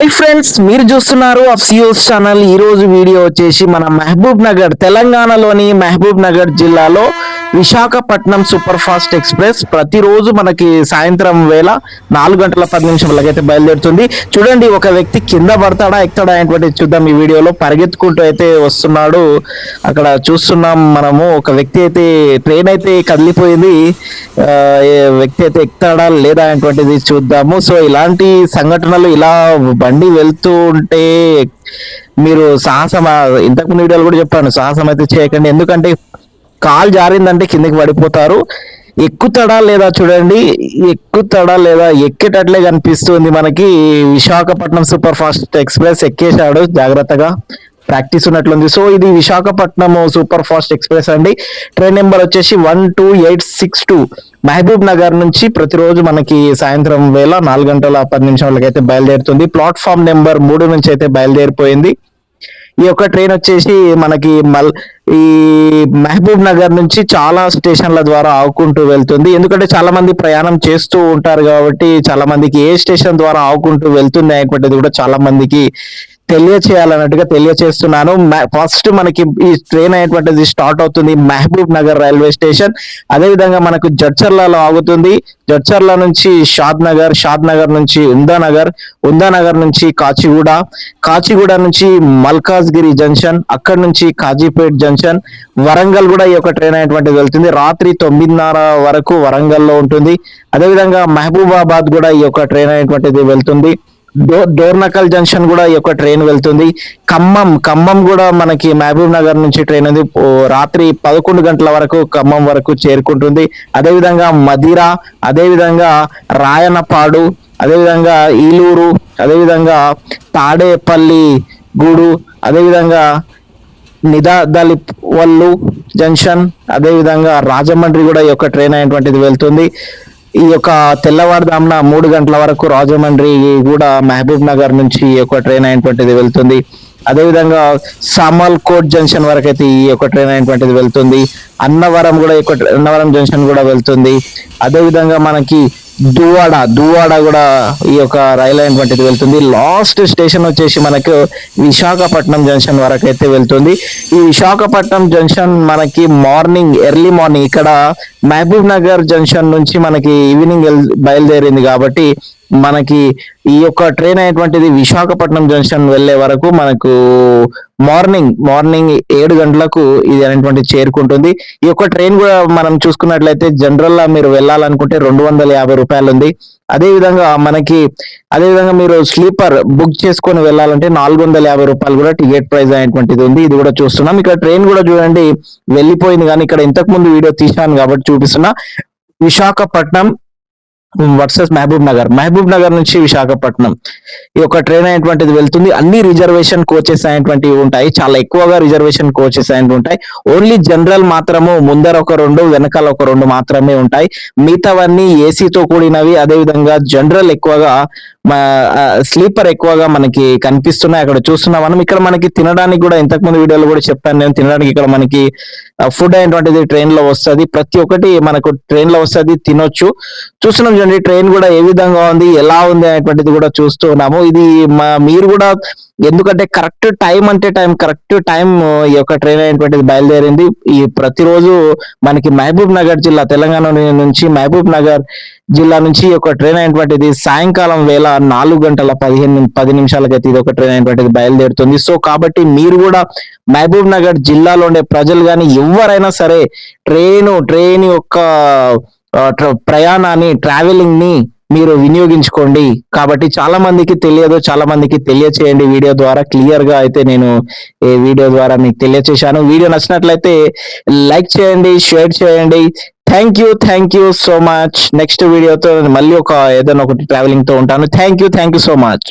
Hi friends, మీరు చూస్తున్నారు అఫ్సియోస్ channel. ఈ రోజు వీడియో వచ్చేసి మన మహబూబ్ నగర్, తెలంగాణలోని మహబూబ్ నగర్ జిల్లాలో విశాఖపట్నం సూపర్ ఫాస్ట్ ఎక్స్ప్రెస్ ప్రతిరోజు మనకి సాయంత్రం వేళ 4:10 అయితే బయలుదేరుతుంది. చూడండి, ఒక వ్యక్తి కింద పడతాడా ఎక్కుతాడా అనేటువంటి చూద్దాం. ఈ వీడియోలో పరిగెత్తుకుంటూ అయితే వస్తున్నాడు. అక్కడ చూస్తున్నాం మనము, ఒక వ్యక్తి అయితే ట్రైన్ అయితే కదిలిపోయింది. వ్యక్తి అయితే ఎక్కుతాడా లేదా అనేటువంటిది చూద్దాము. సో ఇలాంటి సంఘటనలు, ఇలా బండి వెళ్తూ ఉంటే మీరు సాహసం, ఇంతకుముందు వీడియోలు కూడా చెప్పాను, సాహసం అయితే చేయకండి. ఎందుకంటే కాలు జారిందంటే కిందకి పడిపోతారు. ఎక్కుతాడా లేదా చూడండి, ఎక్కుతాడా లేదా, ఎక్కేటట్లే కనిపిస్తుంది మనకి. విశాఖపట్నం సూపర్ ఫాస్ట్ ఎక్స్ప్రెస్ ఎక్కేశాడు, జాగ్రత్తగా ప్రాక్టీస్ ఉన్నట్లుంది. సో ఇది విశాఖపట్నం సూపర్ ఫాస్ట్ ఎక్స్ప్రెస్ అండి. ట్రైన్ నెంబర్ వచ్చేసి 12862 మహబూబ్ నగర్ నుంచి ప్రతిరోజు మనకి సాయంత్రం వేళ 4:10 అయితే బయలుదేరుతుంది. ప్లాట్ఫామ్ నెంబర్ 3 నుంచి అయితే బయలుదేరిపోయింది. ఈ యొక్క ట్రైన్ వచ్చేసి మనకి ఈ మహబూబ్ నగర్ నుంచి చాలా స్టేషన్ల ద్వారా ఆవుకుంటూ వెళ్తుంది. ఎందుకంటే చాలా మంది ప్రయాణం చేస్తూ ఉంటారు కాబట్టి చాలా మందికి ఏ స్టేషన్ ద్వారా ఆవుకుంటూ వెళ్తుంది అనేటువంటిది కూడా చాలా మందికి తెలియచేయాలన్నట్టుగా తెలియచేస్తున్నాను. ఫస్ట్ మనకి ఈ ట్రైన్ అనేటువంటిది స్టార్ట్ అవుతుంది మహబూబ్ నగర్ రైల్వే స్టేషన్. అదేవిధంగా మనకు జడ్చర్లలో ఆగుతుంది. జడ్చర్ల నుంచి షాద్ నగర్ నుంచి ఉందానగర్ నుంచి కాచిగూడ నుంచి మల్కాజ్గిరి జంక్షన్, అక్కడ నుంచి కాజీపేట్ జంక్షన్, వరంగల్ కూడా ఈ యొక్క ట్రైన్ అనేటువంటిది వెళ్తుంది. రాత్రి 9:30 వరకు వరంగల్లో ఉంటుంది. అదేవిధంగా మహబూబాబాద్ కూడా ఈ యొక్క ట్రైన్ అనేటువంటిది వెళ్తుంది. డోర్నకల్ జంక్షన్ కూడా ఈ యొక్క ట్రైన్ వెళ్తుంది. ఖమ్మం కూడా మనకి మహబూబ్ నగర్ నుంచి ట్రైన్ ఉంది. రాత్రి 11 గంటల వరకు ఖమ్మం వరకు చేరుకుంటుంది. అదేవిధంగా మదిర, అదేవిధంగా రాయనపాడు, అదేవిధంగా ఈలూరు, అదేవిధంగా తాడేపల్లి గూడు, అదేవిధంగా నిదాదలివల్లు జంక్షన్, అదేవిధంగా రాజమండ్రి కూడా ఈ యొక్క ట్రైన్ అనేటువంటిది వెళ్తుంది. ఈ యొక్క తెల్లవారుజామున 3 గంటల వరకు రాజమండ్రి కూడా మహబూబ్ నగర్ నుంచి ఈ యొక్క ట్రైన్ అయినటువంటిది వెళ్తుంది. అదేవిధంగా సామల్కోట్ జంక్షన్ వరకు అయితే ఈ యొక్క ట్రైన్ అయినటువంటిది వెళ్తుంది. అన్నవరం జంక్షన్ కూడా వెళ్తుంది. అదేవిధంగా మనకి దువ్వాడ కూడా ఈ యొక్క రైలు అయినటువంటిది వెళ్తుంది. లాస్ట్ స్టేషన్ వచ్చేసి మనకు విశాఖపట్నం జంక్షన్ వరకు అయితే వెళ్తుంది. ఈ విశాఖపట్నం జంక్షన్ మనకి ఎర్లీ మార్నింగ్, ఇక్కడ మహబూబ్ నగర్ జంక్షన్ నుంచి మనకి ఈవినింగ్ బయలుదేరింది కాబట్టి మనకి ఈ యొక్క ట్రైన్ అయినటువంటిది విశాఖపట్నం జంక్షన్ వెళ్లే వరకు మనకు మార్నింగ్ 7 గంటలకు ఇది అనేటువంటి చేరుకుంటుంది. ఈ యొక్క ట్రైన్ కూడా మనం చూసుకున్నట్లయితే జనరల్ లా మీరు వెళ్ళాలనుకుంటే 250 రూపాయలు ఉంది. అదేవిధంగా మీరు స్లీపర్ బుక్ చేసుకొని వెళ్ళాలంటే 450 రూపాయలు కూడా టికెట్ ప్రైస్ అనేటువంటిది ఉంది. ఇది కూడా చూస్తున్నాం. ఇక్కడ ట్రైన్ కూడా చూడండి వెళ్ళిపోయింది, కానీ ఇక్కడ ఇంతకు ముందు వీడియో తీసాను కాబట్టి చూపిస్తున్నా. విశాఖపట్నం వర్సెస్ మహబూబ్ నగర్ నుంచి విశాఖపట్నం ఈ యొక్క ట్రైన్ అనేటువంటిది వెళ్తుంది. అన్ని రిజర్వేషన్ కోచెస్ అనేటువంటివి ఉంటాయి, చాలా ఎక్కువగా రిజర్వేషన్ కోచెస్ అనేవి ఉంటాయి. ఓన్లీ జనరల్ మాత్రము ముందర ఒక 2, వెనకాల ఒక 2 మాత్రమే ఉంటాయి. మిగతావన్నీ ఏసీతో కూడినవి. అదేవిధంగా జనరల్ ఎక్కువగా, స్లీపర్ ఎక్కువగా మనకి కనిపిస్తున్నాయి. అక్కడ చూస్తున్నాం మనం. ఇక్కడ మనకి తినడానికి కూడా ఇంతకు ముందు వీడియోలో కూడా చెప్పాను నేను, తినడానికి ఇక్కడ మనకి ఫుడ్ అయినటువంటిది ట్రైన్ లో వస్తుంది. ప్రతి ఒక్కటి మనకు ట్రైన్ లో వస్తుంది, తినొచ్చు. చూస్తున్నాం చూడండి ట్రైన్ కూడా ఏ విధంగా ఉంది, ఎలా ఉంది అనేటువంటిది కూడా చూస్తూ ఉన్నాము. ఇది మీరు కూడా, ఎందుకంటే కరెక్ట్ టైం ఈ యొక్క ట్రైన్ అయినటువంటిది బయలుదేరింది. ఈ ప్రతిరోజు మనకి మహబూబ్ నగర్ జిల్లా, తెలంగాణ నుంచి మహబూబ్ నగర్ జిల్లా నుంచి ఈ యొక్క ట్రైన్ అయినటువంటిది సాయంకాలం వేళ 4:10 అయితే ఇది ఒక ట్రైన్ అయినటువంటిది బయలుదేరుతుంది. సో కాబట్టి మీరు కూడా మహబూబ్ నగర్ జిల్లాలో ఉండే ప్రజలు కానీ ఎవరైనా సరే ట్రైన్ యొక్క ప్రయాణాన్ని, ట్రావెలింగ్ ని మీరు వినియోగించుకోండి. కాబట్టి చాలా మందికి తెలియదు, చాలా మందికి తెలియచేయండి. వీడియో ద్వారా క్లియర్ గా అయితే నేను ఈ వీడియో ద్వారా మీకు తెలియచేశాను. వీడియో నచ్చినట్లయితే లైక్ చేయండి, షేర్ చేయండి. Thank you so much. Next వీడియోతో మళ్ళీ ఏదైనా ఒకటి ట్రావెలింగ్ తో ఉంటాను. Thank you so much.